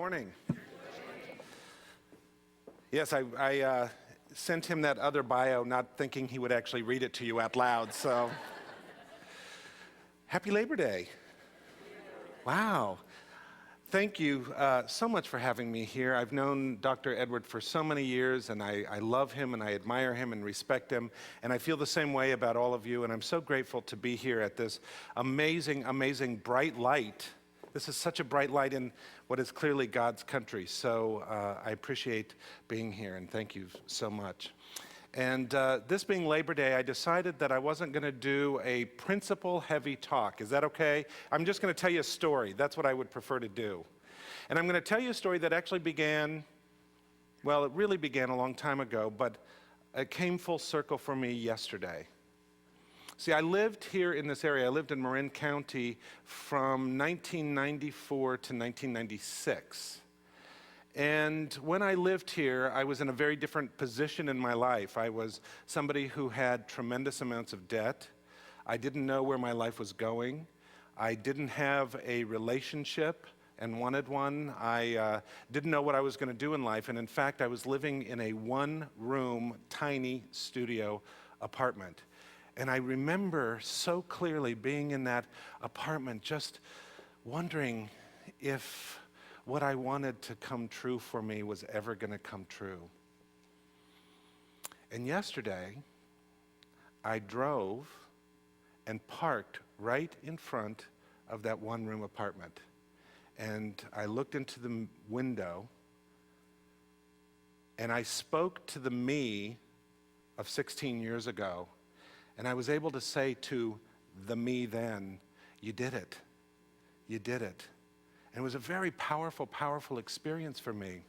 morning. Yes, I sent him that other bio not thinking he would actually read it to you out loud, so. Happy Labor Day. Wow. Thank you so much for having me here. I've known Dr. Edward for so many years, and I love him, and I admire him, and respect him, and I feel the same way about all of you, and I'm so grateful to be here at this amazing, amazing bright light. This is such a bright light in what is clearly God's country, so I appreciate being here, and thank you so much. And this being Labor Day, I decided that I wasn't going to do a principle-heavy talk. Is that okay? I'm just going to tell you a story. That's what I would prefer to do. And I'm going to tell you a story that actually began, well, it really began a long time ago, but it came full circle for me yesterday. See, I lived here in this area. I lived in Marin County from 1994 to 1996. And when I lived here, I was in a very different position in my life. I was somebody who had tremendous amounts of debt. I didn't know where my life was going. I didn't have a relationship and wanted one. I didn't know what I was going to do in life. And in fact, I was living in a one-room, tiny studio apartment. And I remember so clearly being in that apartment, just wondering if what I wanted to come true for me was ever going to come true. And yesterday, I drove and parked right in front of that one-room apartment. And I looked into the window, and I spoke to the me of 16 years ago. And I was able to say to the me then, you did it. You did it. And it was a very powerful, powerful experience for me.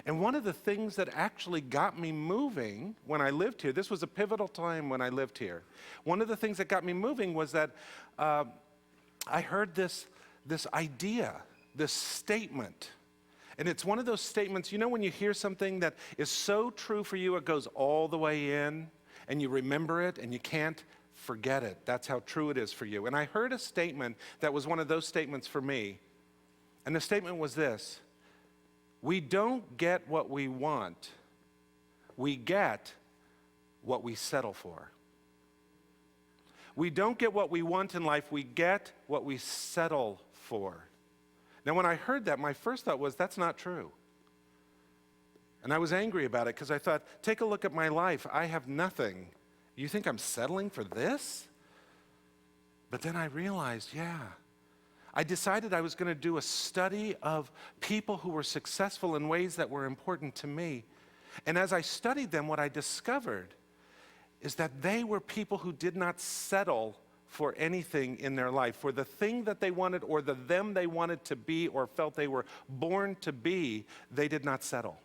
And one of the things that actually got me moving when I lived here, this was a pivotal time when I lived here. One of the things that got me moving was that I heard this idea, this statement. And it's one of those statements, you know, when you hear something that is so true for you, it goes all the way in. And you remember it, and you can't forget it. That's how true it is for you. And I heard a statement that was one of those statements for me. And the statement was this: we don't get what we want. We get what we settle for. We don't get what we want in life. We get what we settle for. Now, when I heard that, my first thought was, that's not true. And I was angry about it because I thought, take a look at my life. I have nothing. You think I'm settling for this? But then I realized, yeah. I decided I was going to do a study of people who were successful in ways that were important to me. And as I studied them, what I discovered is that they were people who did not settle for anything in their life, for the thing that they wanted or the them they wanted to be or felt they were born to be. They did not settle.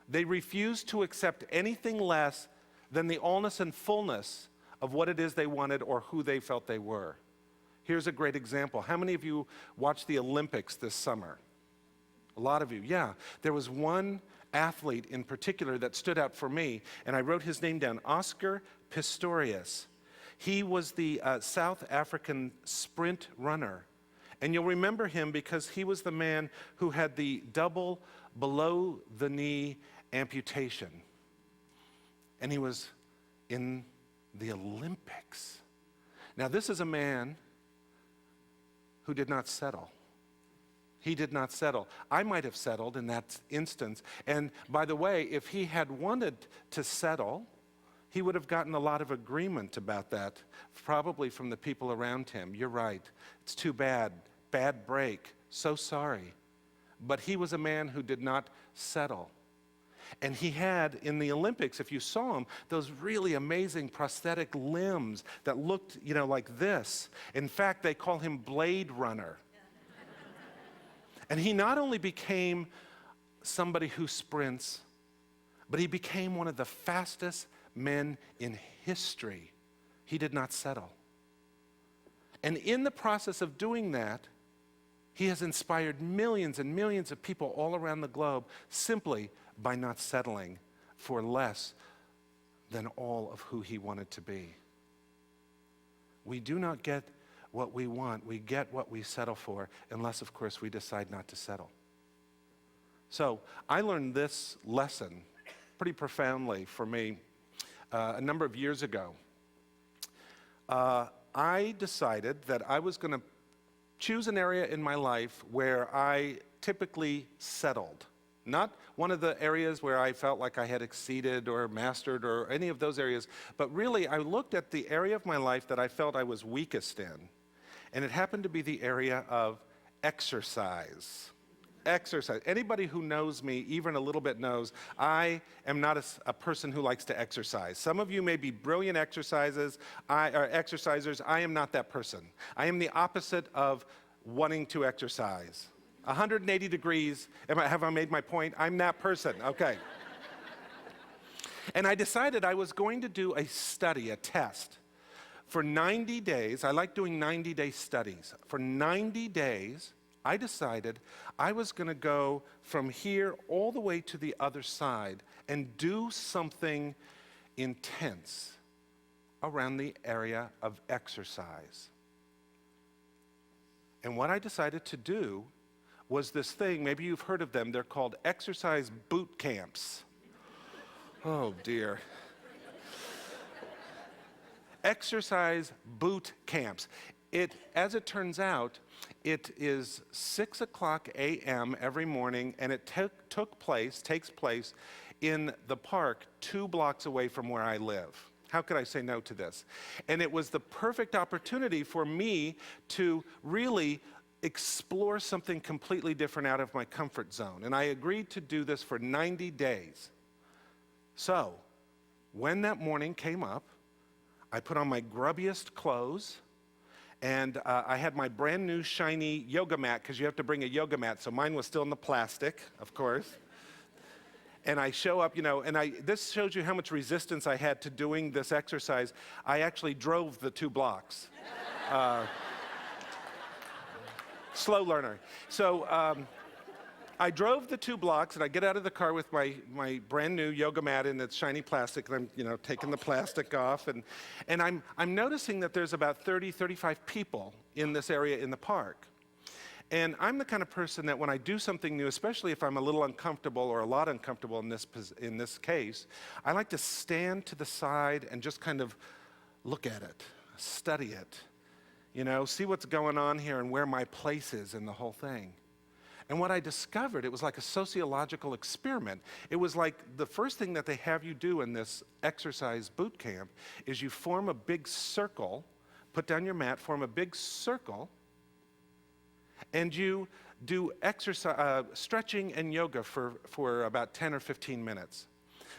They refused to accept anything less than the allness and fullness of what it is they wanted or who they felt they were. Here's a great example. How many of you watched the Olympics this summer? A lot of you, yeah. There was one athlete in particular that stood out for me, and I wrote his name down, Oscar Pistorius. He was the South African sprint runner. And you'll remember him because he was the man who had the double below the knee amputation. And he was in the Olympics. Now, this is a man who did not settle. He did not settle. I might have settled in that instance. And by the way, if he had wanted to settle, he would have gotten a lot of agreement about that, probably from the people around him. You're right. It's too bad. Bad break. So sorry. But he was a man who did not settle. And he had, in the Olympics, if you saw him, those really amazing prosthetic limbs that looked, you know, like this. In fact, they call him Blade Runner. And he not only became somebody who sprints, but he became one of the fastest men in history. He did not settle. And in the process of doing that, he has inspired millions and millions of people all around the globe simply by not settling for less than all of who he wanted to be. We do not get what we want. We get what we settle for, unless, of course, we decide not to settle. So I learned this lesson pretty profoundly for me a number of years ago. I decided that I was going to choose an area in my life where I typically settled. Not one of the areas where I felt like I had exceeded or mastered or any of those areas, but really I looked at the area of my life that I felt I was weakest in, and it happened to be the area of exercise. Exercise. Anybody who knows me even a little bit knows I am not a person who likes to exercise. Some of you may be brilliant exercisers. I am not that person. I am the opposite of wanting to exercise. 180 degrees, have I made my point? I'm that person, okay. And I decided I was going to do a study, a test. For 90 days, I like doing 90-day studies. For 90 days, I decided I was going to go from here all the way to the other side and do something intense around the area of exercise. And what I decided to do was this thing, maybe you've heard of them, they're called exercise boot camps. Oh dear. Exercise boot camps. As it turns out, it is 6 o'clock a.m. every morning, and it takes place in the park 2 blocks away from where I live. How could I say no to this? And it was the perfect opportunity for me to really explore something completely different out of my comfort zone. And I agreed to do this for 90 days. So, when that morning came up, I put on my grubbiest clothes, and I had my brand new shiny yoga mat, because you have to bring a yoga mat, so mine was still in the plastic, of course. And I show up, and this shows you how much resistance I had to doing this exercise. I actually drove the 2 blocks. Slow learner. So I drove the 2 blocks, and I get out of the car with my brand new yoga mat in its shiny plastic, and I'm taking the plastic off, and I'm noticing that there's about 30, 35 people in this area in the park. And I'm the kind of person that when I do something new, especially if I'm a little uncomfortable or a lot uncomfortable in this case, I like to stand to the side and just kind of look at it, study it, see what's going on here and where my place is in the whole thing. And what I discovered, it was like a sociological experiment. It was like the first thing that they have you do in this exercise boot camp is you form a big circle, put down your mat, form a big circle, and you do exercise, stretching and yoga for about 10 or 15 minutes.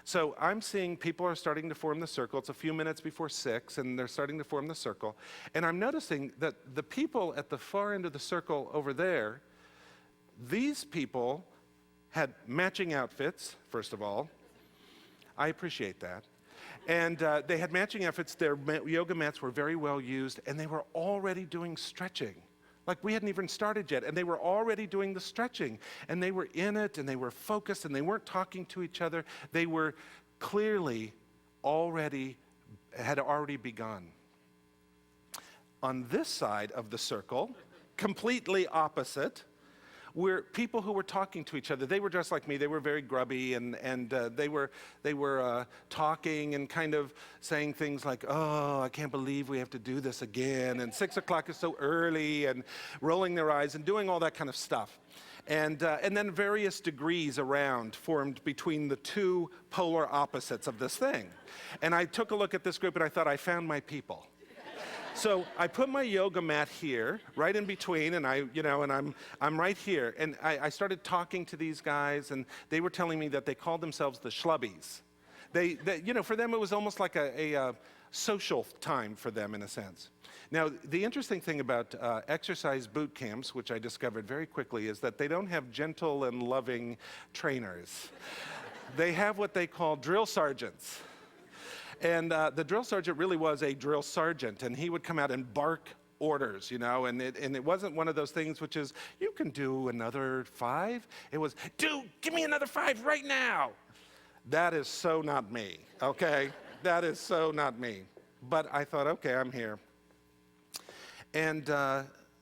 So I'm seeing people are starting to form the circle. It's a few minutes before 6, and they're starting to form the circle. And I'm noticing that the people at the far end of the circle over there, these people had matching outfits, first of all. I appreciate that. And they had matching outfits. Their yoga mats were very well used, and they were already doing stretching. Like we hadn't even started yet, and they were already doing the stretching. And they were in it, and they were focused, and they weren't talking to each other. They were clearly had already begun. On this side of the circle, completely opposite, were people who were talking to each other. They were dressed like me. They were very grubby, and they were talking and kind of saying things like, "Oh, I can't believe we have to do this again," and 6 o'clock is so early, and rolling their eyes and doing all that kind of stuff. And then various degrees around formed between the 2 polar opposites of this thing. And I took a look at this group, and I thought, I found my people. So I put my yoga mat here, right in between, and I'm right here. And I started talking to these guys, and they were telling me that they called themselves the schlubbies. For them it was almost like a social time for them in a sense. Now, the interesting thing about exercise boot camps, which I discovered very quickly, is that they don't have gentle and loving trainers. They have what they call drill sergeants. And the drill sergeant really was a drill sergeant, and he would come out and bark orders, and it wasn't one of those things which is, you can do another 5. It was, dude, give me another 5 right now. That is so not me, okay? That is so not me. But I thought, okay, I'm here. And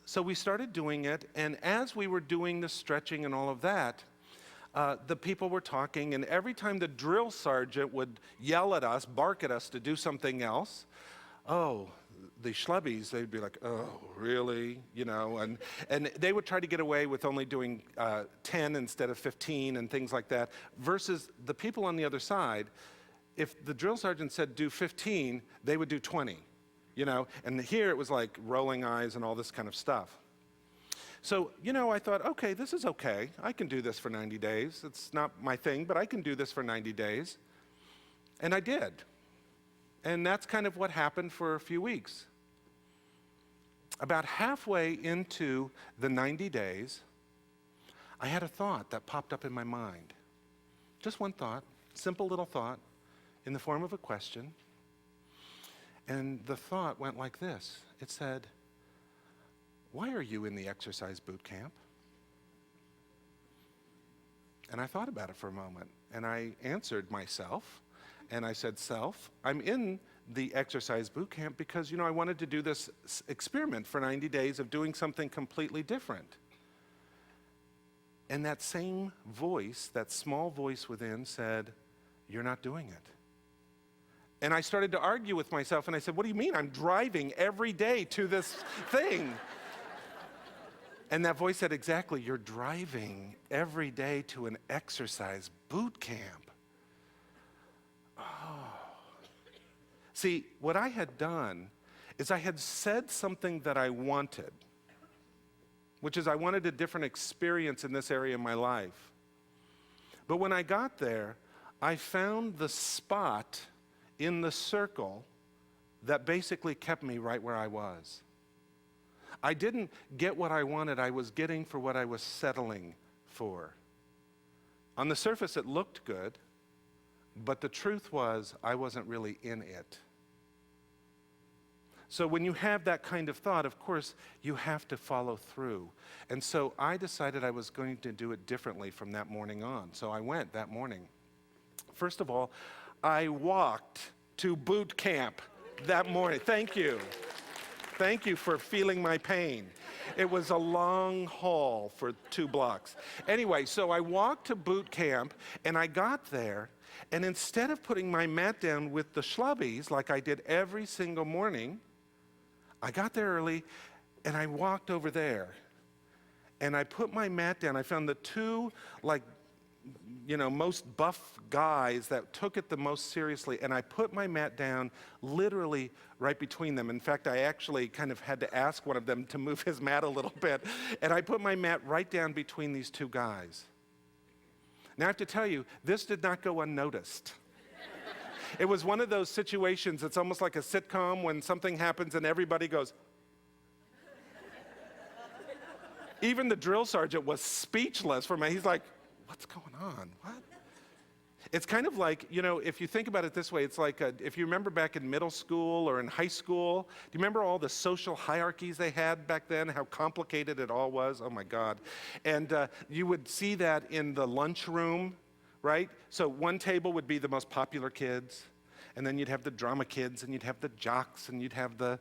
so we started doing it, and as we were doing the stretching and all of that, the people were talking, and every time the drill sergeant would yell at us, bark at us to do something else, oh, the schlubbies, they'd be like, oh, really? You know, and they would try to get away with only doing 10 instead of 15 and things like that, versus the people on the other side, if the drill sergeant said do 15, they would do 20, you know, and here it was like rolling eyes and all this kind of stuff. So, you know, I thought, okay, this is okay. I can do this for 90 days. It's not my thing, but I can do this for 90 days. And I did. And that's kind of what happened for a few weeks. About halfway into the 90 days, I had a thought that popped up in my mind. Just one thought, simple little thought, in the form of a question. And the thought went like this. It said, why are you in the exercise boot camp? And I thought about it for a moment, and I answered myself, and I said, self, I'm in the exercise boot camp because, you know, I wanted to do this experiment for 90 days of doing something completely different. And that same voice, that small voice within said, you're not doing it. And I started to argue with myself, and I said, what do you mean? I'm driving every day to this thing. And that voice said, exactly, you're driving every day to an exercise boot camp. Oh. See, what I had done is I had said something that I wanted, which is I wanted a different experience in this area of my life. But when I got there, I found the spot in the circle that basically kept me right where I was. I didn't get what I wanted. I was getting for what I was settling for. On the surface, it looked good, but the truth was I wasn't really in it. So when you have that kind of thought, of course, you have to follow through. And so I decided I was going to do it differently from that morning on. So I went that morning. First of all, I walked to boot camp that morning. Thank you. Thank you for feeling my pain. It was a long haul for 2 blocks. Anyway, so I walked to boot camp, and I got there, and instead of putting my mat down with the schlubbies like I did every single morning, I got there early, and I walked over there, and I put my mat down. I found the 2, like, you know, most buff guys that took it the most seriously, and I put my mat down literally right between them. In fact, I actually kind of had to ask one of them to move his mat a little bit, and I put my mat right down between these 2 guys. Now I have to tell you, this did not go unnoticed. It was one of those situations, it's almost like a sitcom when something happens and everybody goes. Even the drill sergeant was speechless for me. He's like, what's going on? What? It's kind of like, you know, if you think about it this way, it's like if you remember back in middle school or in high school, do you remember all the social hierarchies they had back then, how complicated it all was? Oh my God. And you would see that in the lunchroom, right? So one table would be the most popular kids, and then you'd have the drama kids, and you'd have the jocks, and you'd have the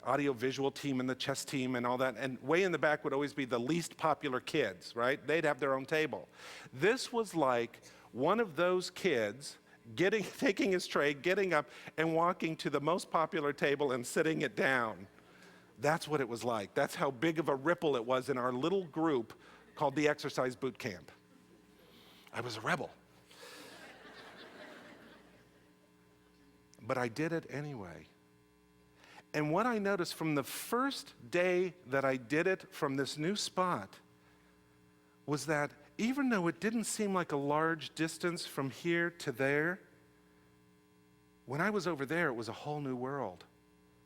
audio-visual team and the chess team and all that, and way in the back would always be the least popular kids, right? They'd have their own table. This was like one of those kids taking his tray, getting up, and walking to the most popular table and sitting it down. That's what it was like. That's how big of a ripple it was in our little group called the Exercise Boot Camp. I was a rebel. But I did it anyway. And what I noticed from the first day that I did it from this new spot was that even though it didn't seem like a large distance from here to there, when I was over there, it was a whole new world.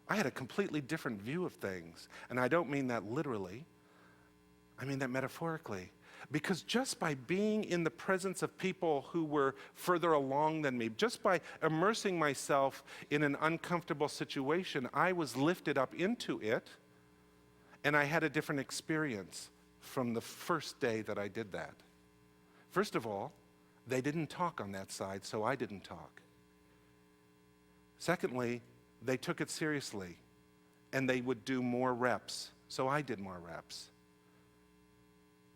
I had a completely different view of things. And I don't mean that literally. I mean that metaphorically. Because just by being in the presence of people who were further along than me, just by immersing myself in an uncomfortable situation, I was lifted up into it, and I had a different experience from the first day that I did that. First of all, they didn't talk on that side, so I didn't talk. Secondly, they took it seriously, and they would do more reps, so I did more reps.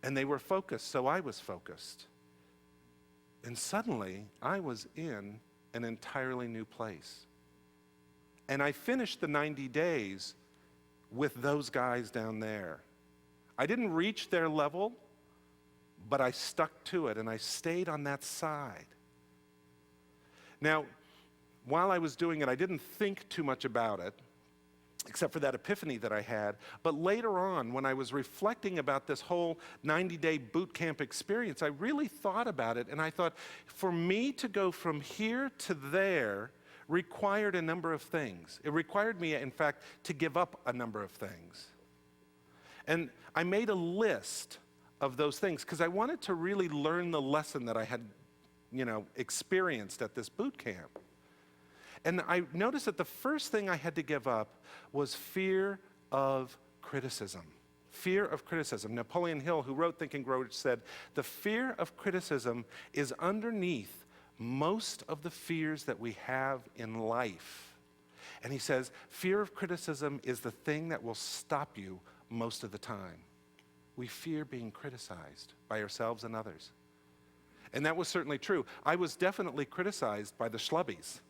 And they were focused, so I was focused. And suddenly, I was in an entirely new place. And I finished the 90 days with those guys down there. I didn't reach their level, but I stuck to it and I stayed on that side. Now, while I was doing it, I didn't think too much about it, except for that epiphany that I had. But later on, when I was reflecting about this whole 90-day boot camp experience, I really thought about it, and I thought, for me to go from here to there required a number of things. It required me, in fact, to give up a number of things. And I made a list of those things because I wanted to really learn the lesson that I had, experienced at this boot camp. And I noticed that the first thing I had to give up was fear of criticism. Fear of criticism. Napoleon Hill, who wrote Think and Grow Rich, said, the fear of criticism is underneath most of the fears that we have in life. And he says, fear of criticism is the thing that will stop you most of the time. We fear being criticized by ourselves and others. And that was certainly true. I was definitely criticized by the schlubbies.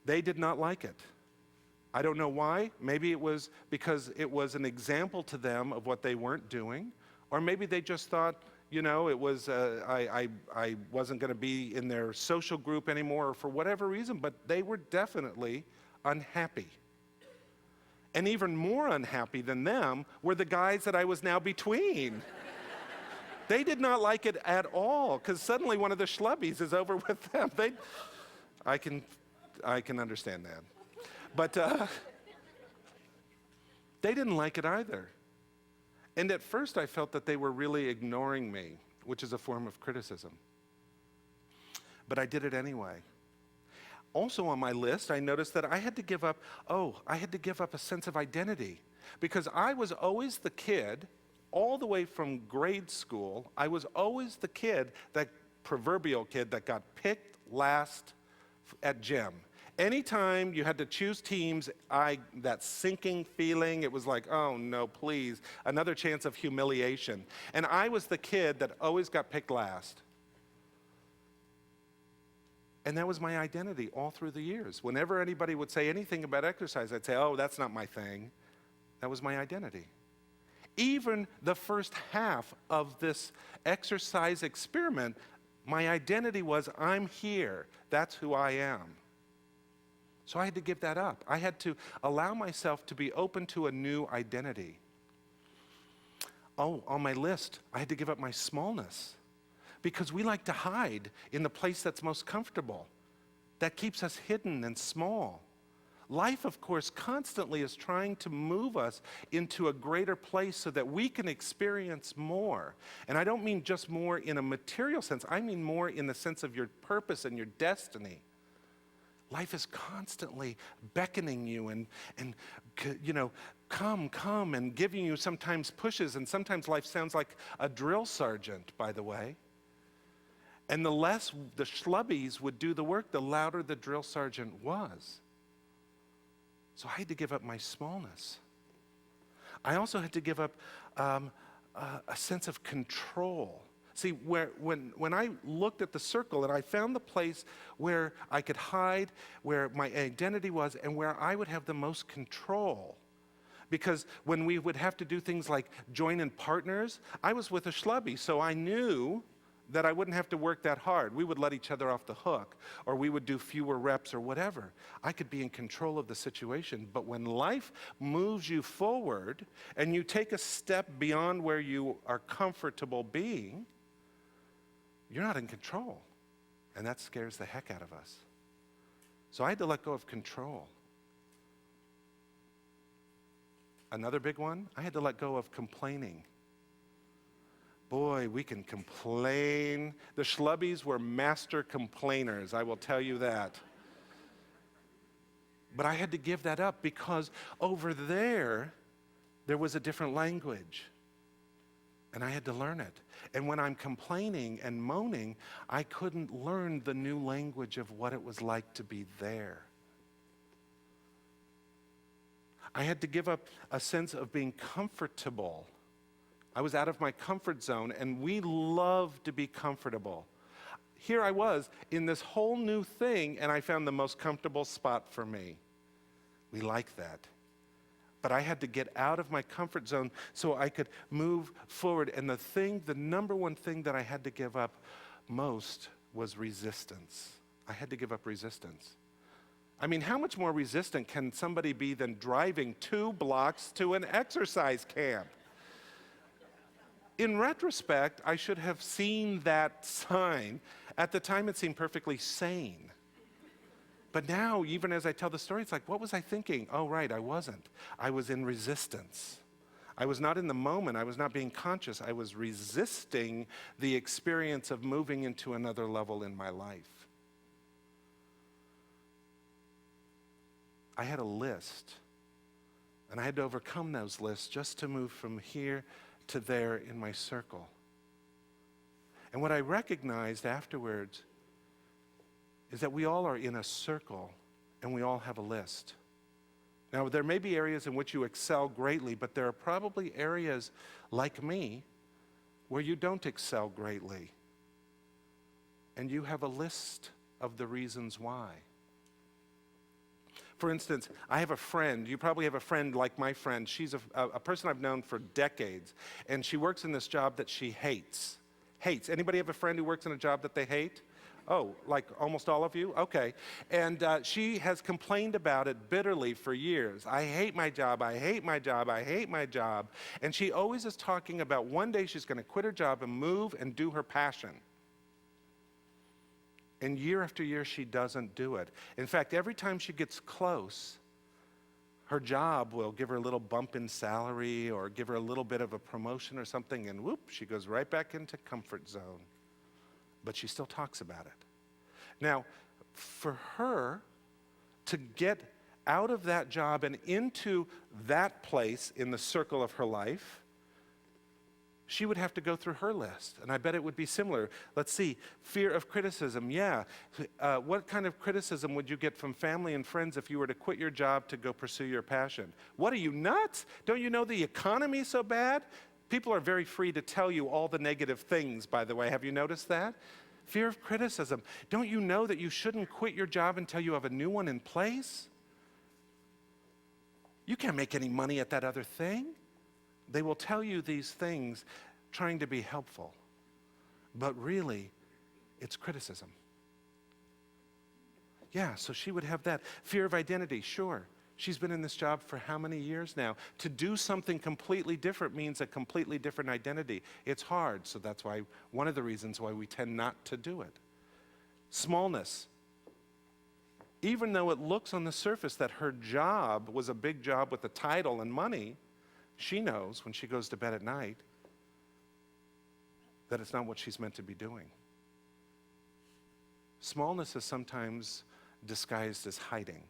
They did not like it. I don't know why. Maybe it was because it was an example to them of what they weren't doing, or maybe they just thought, it was I wasn't going to be in their social group anymore, or for whatever reason. But they were definitely unhappy. And even more unhappy than them were the guys that I was now between. They did not like it at all, because suddenly one of the schlubbies is over with them. I can understand that. But they didn't like it either. And at first I felt that they were really ignoring me, which is a form of criticism. But I did it anyway. Also on my list, I noticed that I had to give up a sense of identity. Because I was always the kid, all the way from grade school, I was always the kid, that proverbial kid that got picked last at gym. Anytime you had to choose teams, that sinking feeling, it was like, oh no, please, another chance of humiliation. And I was the kid that always got picked last. And that was my identity all through the years. Whenever anybody would say anything about exercise, I'd say, oh, that's not my thing. That was my identity. Even the first half of this exercise experiment, my identity was, I'm here. That's who I am. So I had to give that up. I had to allow myself to be open to a new identity. Oh, on my list, I had to give up my smallness. Because we like to hide in the place that's most comfortable. That keeps us hidden and small. Life, of course, constantly is trying to move us into a greater place so that we can experience more. And I don't mean just more in a material sense. I mean more in the sense of your purpose and your destiny. Life is constantly beckoning you and come, and giving you sometimes pushes. And sometimes life sounds like a drill sergeant, by the way. And the less the schlubbies would do the work, the louder the drill sergeant was. So I had to give up my smallness. I also had to give up a sense of control. See, when I looked at the circle and I found the place where I could hide, where my identity was, and where I would have the most control. Because when we would have to do things like join in partners, I was with a schlubby, so I knew that I wouldn't have to work that hard. We would let each other off the hook, or we would do fewer reps or whatever. I could be in control of the situation. But when life moves you forward and you take a step beyond where you are comfortable being, you're not in control. And that scares the heck out of us. So I had to let go of control. Another big one, I had to let go of complaining. Boy, we can complain. The schlubbies were master complainers, I will tell you that. But I had to give that up because over there was a different language. And I had to learn it. And when I'm complaining and moaning, I couldn't learn the new language of what it was like to be there. I had to give up a sense of being comfortable I was out of my comfort zone, and we love to be comfortable. Here I was in this whole new thing, and I found the most comfortable spot for me. We like that. But I had to get out of my comfort zone so I could move forward. And the number one thing that I had to give up most was resistance. I had to give up resistance. I mean, how much more resistant can somebody be than driving 2 blocks to an exercise camp? In retrospect, I should have seen that sign. At the time, it seemed perfectly sane. But now, even as I tell the story, it's like, what was I thinking? Oh, right, I wasn't. I was in resistance. I was not in the moment. I was not being conscious. I was resisting the experience of moving into another level in my life. I had a list, and I had to overcome those lists just to move from here to there in my circle. And what I recognized afterwards is that we all are in a circle, and we all have a list. Now, there may be areas in which you excel greatly, but there are probably areas, like me, where you don't excel greatly. And you have a list of the reasons why. For instance, I have a friend. You probably have a friend like my friend. She's a person I've known for decades, and she works in this job that she hates. Hates. Anybody have a friend who works in a job that they hate? Oh, like almost all of you? Okay. And she has complained about it bitterly for years. I hate my job, I hate my job, I hate my job. And she always is talking about one day she's going to quit her job and move and do her passion. And year after year, she doesn't do it. In fact, every time she gets close, her job will give her a little bump in salary or give her a little bit of a promotion or something, and whoop, she goes right back into comfort zone. But she still talks about it. Now, for her to get out of that job and into that place in the circle of her life, she would have to go through her list, and I bet it would be similar. Let's see, fear of criticism, yeah. What kind of criticism would you get from family and friends if you were to quit your job to go pursue your passion? What, are you nuts? Don't you know the economy's so bad? People are very free to tell you all the negative things, by the way. Have you noticed that? Fear of criticism. Don't you know that you shouldn't quit your job until you have a new one in place? You can't make any money at that other thing. They will tell you these things trying to be helpful, but really, it's criticism. Yeah, so she would have that. Fear of identity, sure. She's been in this job for how many years now? To do something completely different means a completely different identity. It's hard, so that's why one of the reasons why we tend not to do it. Smallness. Even though it looks on the surface that her job was a big job with a title and money, she knows when she goes to bed at night that it's not what she's meant to be doing. Smallness is sometimes disguised as hiding.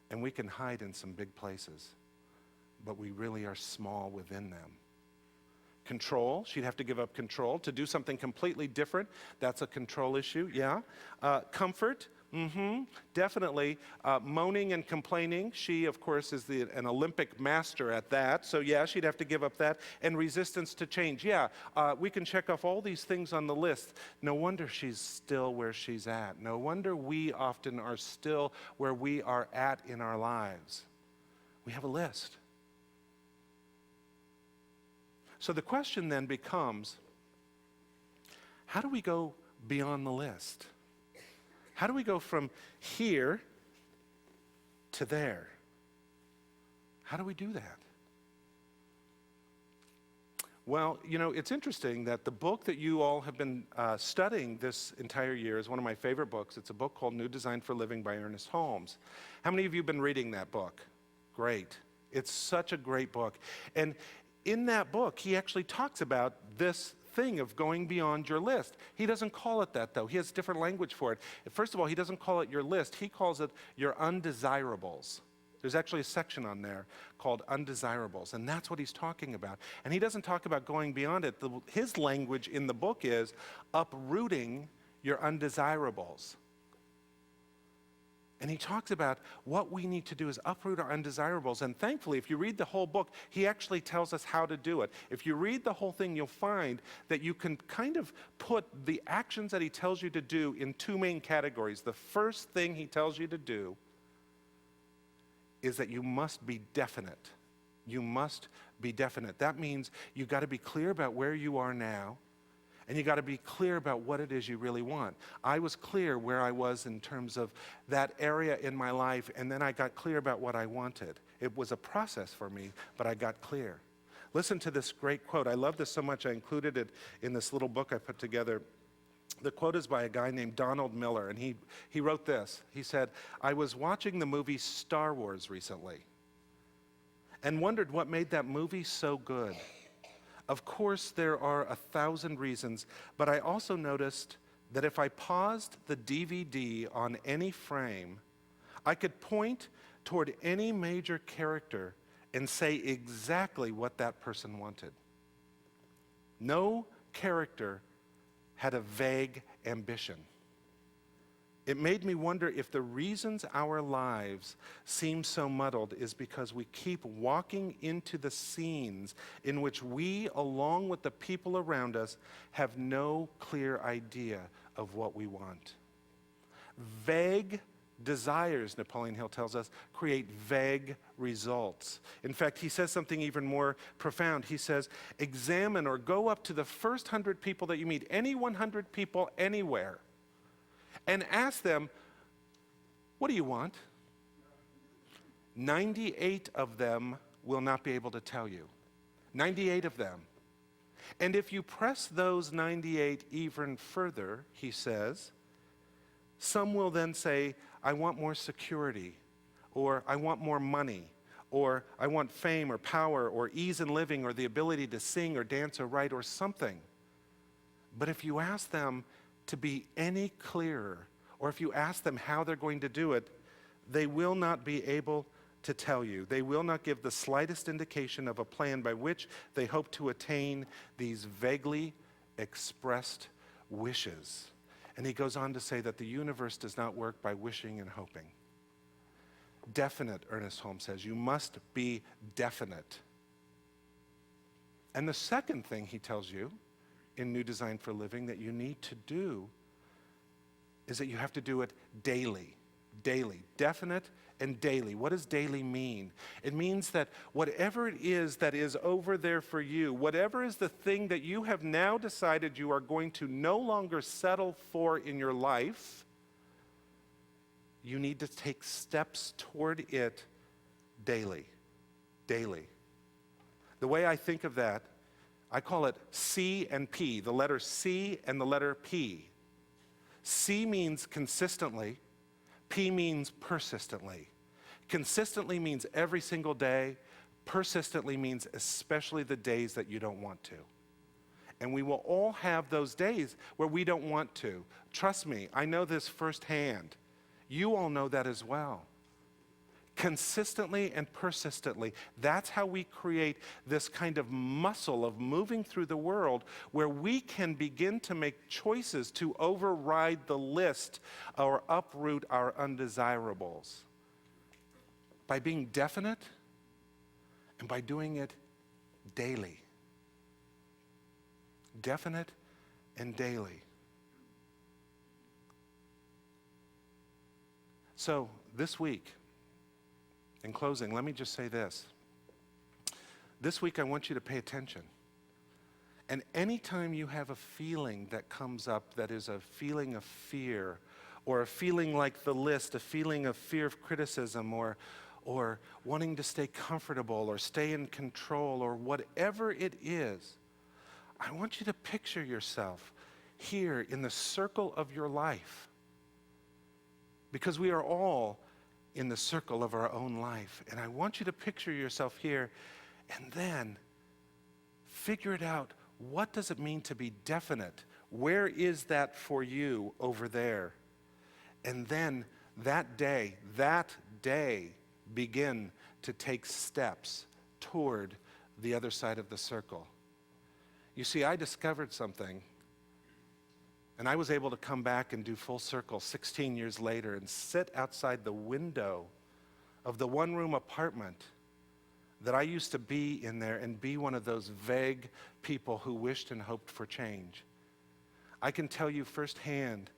And we can hide in some big places, but we really are small within them. Control, she'd have to give up control to do something completely different. That's a control issue, yeah. Comfort, definitely. Moaning and complaining, she, of course, is an Olympic master at that. So, yeah, she'd have to give up that. And resistance to change, yeah. We can check off all these things on the list. No wonder she's still where she's at. No wonder we often are still where we are at in our lives. We have a list. So the question then becomes, how do we go beyond the list? How do we go from here to there? How do we do that? Well, you know, it's interesting that the book that you all have been studying this entire year is one of my favorite books. It's a book called New Design for Living by Ernest Holmes. How many of you have been reading that book? Great. It's such a great book. And in that book, he actually talks about this thing of going beyond your list. He doesn't call it that, though. He has different language for it. First of all, he doesn't call it your list. He calls it your undesirables. There's actually a section on there called undesirables, and that's what he's talking about. And he doesn't talk about going beyond it. His language in the book is uprooting your undesirables. And he talks about what we need to do is uproot our undesirables. And thankfully, if you read the whole book, he actually tells us how to do it. If you read the whole thing, you'll find that you can kind of put the actions that he tells you to do in two main categories. The first thing he tells you to do is that you must be definite. You must be definite. That means you've got to be clear about where you are now, and you got to be clear about what it is you really want. I was clear where I was in terms of that area in my life, and then I got clear about what I wanted. It was a process for me, but I got clear. Listen to this great quote. I love this so much I included it in this little book I put together. The quote is by a guy named Donald Miller, and he wrote this. He said, "I was watching the movie Star Wars recently and wondered what made that movie so good. Of course, there are 1,000 reasons, but I also noticed that if I paused the DVD on any frame, I could point toward any major character and say exactly what that person wanted. No character had a vague ambition. It made me wonder if the reasons our lives seem so muddled is because we keep walking into the scenes in which we, along with the people around us, have no clear idea of what we want. Vague desires, Napoleon Hill tells us, create vague results. In fact, he says something even more profound. He says, examine or go up to the first 100 people that you meet, any 100 people anywhere, and ask them, what do you want? 98 of them will not be able to tell you. 98 of them. And if you press those 98 even further, he says, some will then say, I want more security, or I want more money, or I want fame or power or ease in living or the ability to sing or dance or write or something. But if you ask them to be any clearer, or if you ask them how they're going to do it, they will not be able to tell you. They will not give the slightest indication of a plan by which they hope to attain these vaguely expressed wishes. And he goes on to say that the universe does not work by wishing and hoping. Definite, Ernest Holmes says. You must be definite. And the second thing he tells you in New Design for Living that you need to do is that you have to do it daily. Daily. Definite and daily. What does daily mean? It means that whatever it is that is over there for you, whatever is the thing that you have now decided you are going to no longer settle for in your life, you need to take steps toward it daily. Daily. The way I think of that, I call it C and P, the letter C and the letter P. C means consistently, P means persistently. Consistently means every single day. Persistently means especially the days that you don't want to. And we will all have those days where we don't want to. Trust me, I know this firsthand. You all know that as well. Consistently and persistently. That's how we create this kind of muscle of moving through the world where we can begin to make choices to override the list or uproot our undesirables. By being definite and by doing it daily. Definite and daily. So this week, in closing, let me just say this. This week I want you to pay attention. And anytime you have a feeling that comes up that is a feeling of fear, or a feeling like the list, a feeling of fear of criticism, or wanting to stay comfortable, or stay in control, or whatever it is, I want you to picture yourself here in the circle of your life. Because we are all in the circle of our own life. And I want you to picture yourself here and then figure it out. What does it mean to be definite? Where is that for you over there? And then that day, begin to take steps toward the other side of the circle. You see, I discovered something And I was able to come back and do full circle 16 years later and sit outside the window of the one-room apartment that I used to be in there and be one of those vague people who wished and hoped for change. I can tell you firsthand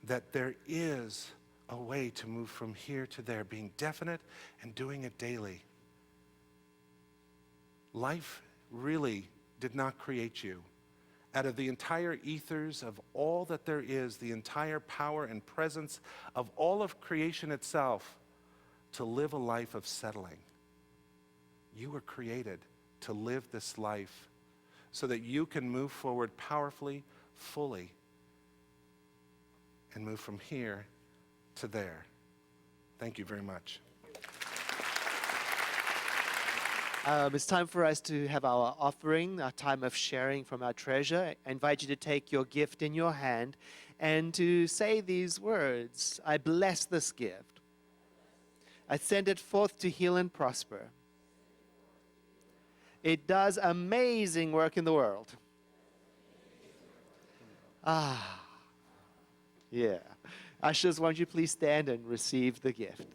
that there is a way to move from here to there, being definite and doing it daily. Life really did not create you. Out of the entire ethers of all that there is, the entire power and presence of all of creation itself, to live a life of settling. You were created to live this life so that you can move forward powerfully, fully, and move from here to there. Thank you very much. It's time for us to have our offering, a time of sharing from our treasure. I invite you to take your gift in your hand and to say these words. I bless this gift. I send it forth to heal and prosper. It does amazing work in the world. Yeah. Ushers, won't you please stand and receive the gift?